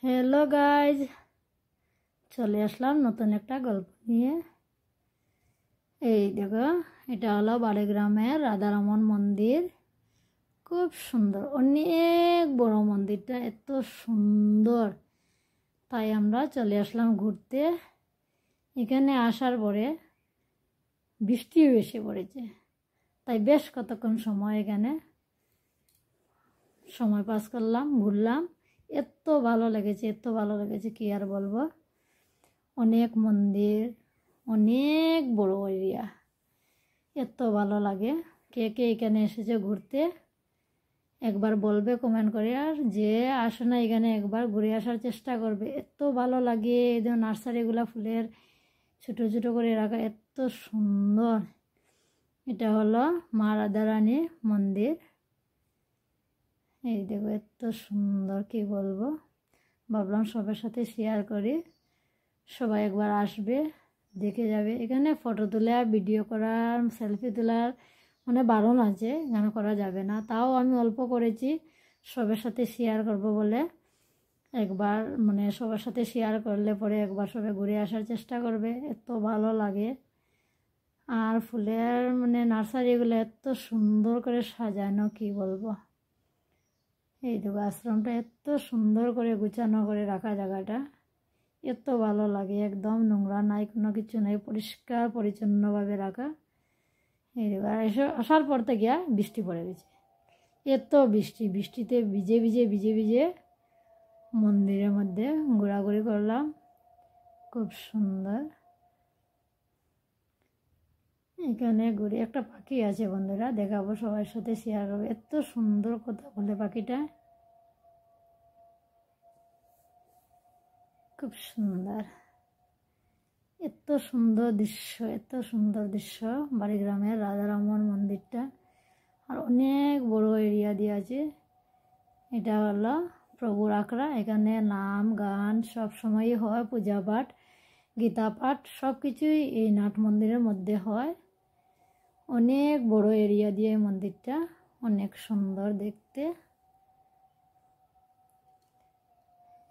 Hello guys, চলে আসলাম নতুন একটা গল্প নিয়ে। এই দেখো, এটা হলো বাড়িগ্রামের রাধারমন মন্দির। খুব সুন্দর, অনেক বড় মন্দিরটা, এত সুন্দর। তাই আমরা চলে আসলাম ঘুরতে। এখানে আসার পরে বৃষ্টিও এসে পড়েছে, তাই বেশ কতক্ষণ সময় এখানে সময় পাস করলাম, ঘুরলাম। এত ভালো লেগেছে, এত ভালো লেগেছে, কি আর বলবো। অনেক মন্দির, অনেক বড় এরিয়া, এত ভালো লাগে। কে কে এখানে এসেছে ঘুরতে একবার বলবে কমেন্ট করে, আর যে আসে না এখানে একবার ঘুরে আসার চেষ্টা করবে। এত ভালো লাগে। এই যে নার্সারিগুলো ফুলের ছোটো ছোটো করে রাখা, এত সুন্দর। এটা হলো মা রাধারানী মন্দির। এই দেখো, এত সুন্দর, কি বলবো। ভাবলাম সবার সাথে শেয়ার করি, সবাই একবার আসবে, দেখে যাবে। এখানে ফটো তোলা, ভিডিও করার, সেলফি তোলার মানে বারণ আছে, এখানে করা যাবে না। তাও আমি অল্প করেছি সবার সাথে শেয়ার করব বলে। একবার মানে সবার সাথে শেয়ার করলে পরে একবার সবাই ঘুরে আসার চেষ্টা করবে। এত ভালো লাগে। আর ফুলের মানে নার্সারিগুলো এত সুন্দর করে সাজানো, কি বলবো। এই দেখো, আশ্রমটা এত সুন্দর করে গুছানো করে রাখা, জায়গাটা এত ভালো লাগে। একদম নোংরা নাই, কোনো কিছু নাই, পরিষ্কার পরিচ্ছন্নভাবে রাখা। এই দেখো, আসার পর থেকে বৃষ্টি পড়ে গেছে। এত বৃষ্টিতে ভিজে ভিজে ভিজে ভিজে মন্দিরের মধ্যে ঘোরাঘুরি করলাম। খুব সুন্দর। এখানে ঘুরে একটা পাখি আছে বন্ধুরা, দেখাবো, সবার সাথে শেয়ার করবো। এত সুন্দর কথা বলে পাখিটা, খুব সুন্দর। এত সুন্দর দৃশ্য, এত সুন্দর দৃশ্য। বাড়িগ্রামের রাধারমন মন্দিরটা আর অনেক বড় এরিয়া দিয়ে আছে। এটা হলো প্রভুর আখড়া। এখানে নাম গান সব সময়ই হয়, পূজা পাঠ, গীতা পাঠ সব কিছুই এই নাট মন্দিরের মধ্যে হয়। অনেক বড় এরিয়া দিয়ে মন্দিরটা, অনেক সুন্দর দেখতে।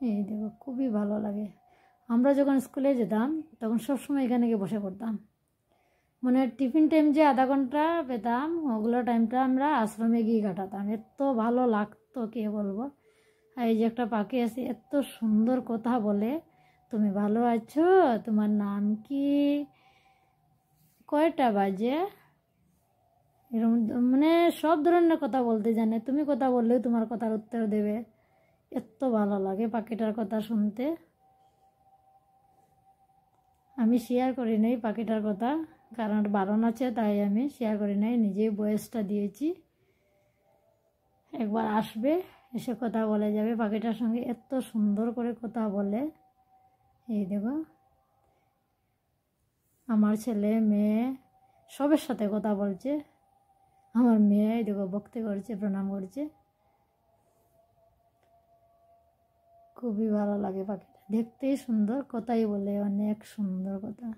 এই দেখো, খুবই ভালো লাগে। আমরা যখন স্কুলে যেতাম তখন সবসময় এখানে গিয়ে বসে পড়তাম। মানে টিফিন টাইম যে আধা ঘন্টা পেতাম, ওগুলো টাইমটা আমরা আশ্রমে গিয়ে কাটাতাম। এত ভালো লাগতো, কে বলবো। আর এই যে একটা পাখি আছে, এত সুন্দর কথা বলে। তুমি ভালো আছো, তোমার নাম কি, কয়টা বাজে, এরকম মানে সব ধরনের কথা বলতে জানে। তুমি কথা বললেও তোমার কথার উত্তর দেবে। এত ভালো লাগে পাখিটার কথা শুনতে। আমি শেয়ার করি নাই পাখিটার কথা, কারণ বারণ আছে, তাই আমি শেয়ার করি নাই, নিজেই ভয়েসটা দিয়েছি। একবার আসবে, এসে কথা বলে যাবে পাখিটার সঙ্গে। এত সুন্দর করে কথা বলে। এই দেখো, আমার ছেলে মেয়ে সবের সাথে কথা বলছে। আমার মেয়ে এই দেখো ভক্তি করছে, প্রণাম করছে। খুবই ভালো লাগে পাখিটা, দেখতেই সুন্দর, কথাই বলে অনেক সুন্দর কথা।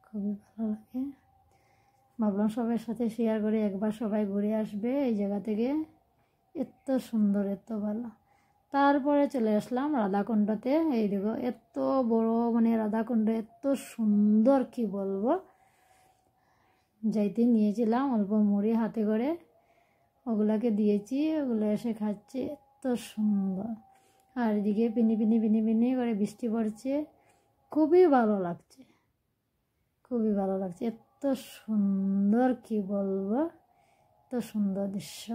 খুবই ভালো লাগে। ভাবলাম সবার সাথে শেয়ার করে, একবার সবাই ঘুরে আসবে এই জায়গা থেকে। এত সুন্দর, এত ভালো। তারপরে চলে আসলাম রাধাকুণ্ডতে। এই দেখো, এত বড় মানে রাধাকুণ্ড, এত সুন্দর, কি বলবো। যাইতে নিয়েছিলাম অল্প মুড়ি হাতে করে, ওগুলাকে দিয়েছি, ওগুলো এসে খাচ্ছে। এত সুন্দর। আর এদিকে পিনি পিনি পিনি পিনি করে বৃষ্টি পড়ছে। খুবই ভালো লাগছে, খুবই ভালো লাগছে। এত সুন্দর, কি বলবো, এত সুন্দর দৃশ্য।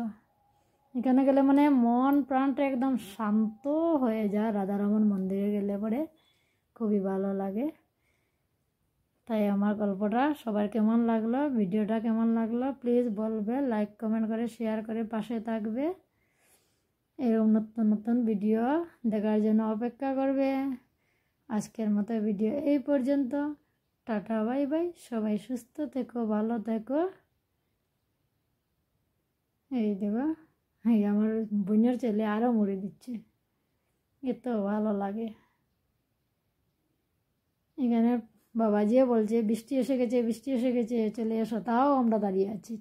এখানে গেলে মানে মন প্রাণটা একদম শান্ত হয়ে যায়। রাধারমন মন্দিরে গেলে পরে খুবই ভালো লাগে। তাই আমার গল্পটা সবার কেমন লাগলো, ভিডিওটা কেমন লাগলো প্লিজ বলবে, লাইক কমেন্ট করে শেয়ার করে পাশে থাকবে। এরকম নতুন নতুন ভিডিও দেখার জন্য অপেক্ষা করবে। আজকের মতো ভিডিও এই পর্যন্ত। Tata, bye bye. সবাই সুস্থ থেকো, ভালো থেকো। এই দেখো, হ্যাঁ, আমার বোনের ছেলে আরও মুড়ি দিচ্ছে, এত ভালো লাগে। এখানে বাবাজিও বলছে বৃষ্টি এসে গেছে, বৃষ্টি এসে গেছে, চলে এসো। তাও আমরা দাঁড়িয়ে আছি।